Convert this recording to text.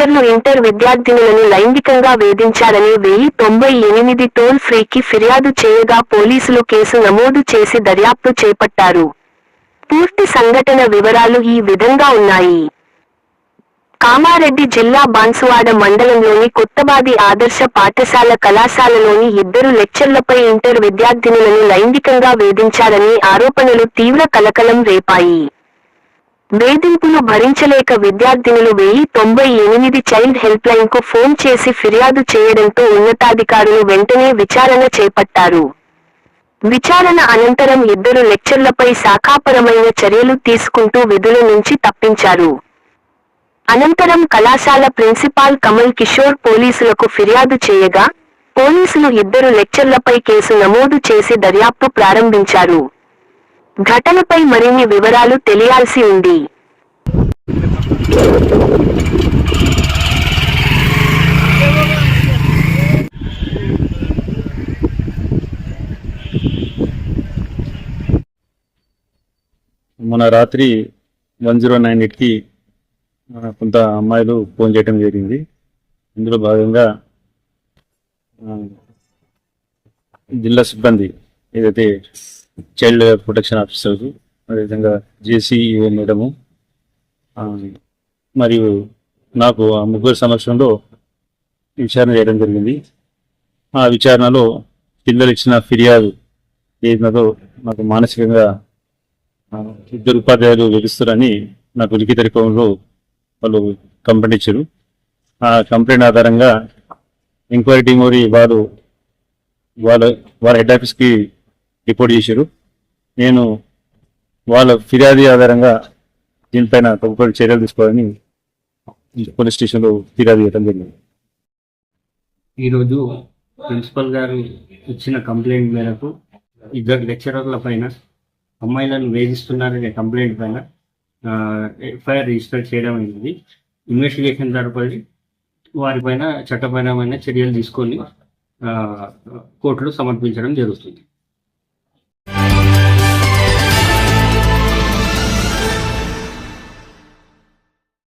Inter విద్యార్థినులను లైంగికంగా వేధించారని 1098 toll ఫ్రీకి ఫిర్యాదు చేయగా పోలీసులు కేసు నమోదు చేసి దర్యాప్తు చేపట్టారు. పూర్తి సంఘటన వివరాలు ఈ విధంగా ఉన్నాయి. కామారెడ్డి జిల్లా బాన్సువాడ మండలంలోని కొత్తబాది ఆదర్శ పాఠశాల కళాశాలలోని 2 లెక్చర్లపై ఇంటర్ విద్యార్థినులను లైంగికంగా వేధించారని ఆరోపణలు తీవ్ర కలకలం రేపాయి. వేధింపులు భరించలేక విద్యార్థినులు 1098 చైల్డ్ హెల్ప్లైన్కు ఫోన్ చేసి ఫిర్యాదు చేయడంతో ఉన్నతాధికారులు వెంటనే విచారణ చేపట్టారు. విచారణ అనంతరం 2 లెక్చర్లపై శాఖాపరమైన చర్యలు తీసుకుంటూ విధుల నుంచి తప్పించారు. అనంతరం కళాశాల ప్రిన్సిపాల్ కమల్ కిషోర్ పోలీసులకు ఫిర్యాదు చేయగా, పోలీసులు 2 లెక్చర్లపై కేసు నమోదు చేసి దర్యాప్తు ప్రారంభించారు. ఘటనపై మరిన్ని వివరాలు తెలియాల్సి ఉంది. మొన్న రాత్రి 1098కి కొంత అమ్మాయిలు ఫోన్ చేయడం జరిగింది. ఇందులో భాగంగా జిల్లా సిబ్బంది ఏదైతే చైల్డ్ ప్రొటెక్షన్ ఆఫీసర్స్, అదేవిధంగా జేసీఈఓ మేడము మరియు నాకు ఆ ముగ్గురు సమక్షంలో విచారణ చేయడం జరిగింది. ఆ విచారణలో పిల్లలు ఇచ్చిన ఫిర్యాదు ఏదో నాకు మానసికంగా 2 ఉపాధ్యాయులు వేధిస్తారని నాకు లిఖిత రూపంలో వాళ్ళు కంప్లైంట్ ఇచ్చారు. ఆ కంప్లైంట్ ఆధారంగా ఎంక్వైరీ టీం వాళ్ళ హెడ్ ఆఫీస్కి రిపోర్ట్ చేశారు. నేను వాళ్ళ ఫిర్యాదు ఆధారంగా దీనిపైన తదుపరి చర్యలు తీసుకోవాలని పోలీస్ స్టేషన్లో ఫిర్యాదు చేయడం జరిగింది. ఈరోజు ప్రిన్సిపల్ గారు ఇచ్చిన కంప్లైంట్ మేరకు 2 లెక్చరర్ల పైన అమ్మాయిలను వేధిస్తున్నారనే కంప్లైంట్ పైన ఎఫ్ఐఆర్ రిజిస్టర్ చేయడం అయింది. ఇన్వెస్టిగేషన్ జరపడి వారిపైన చట్టపరమైన చర్యలు తీసుకొని కోర్టులో సమర్పించడం జరుగుతుంది.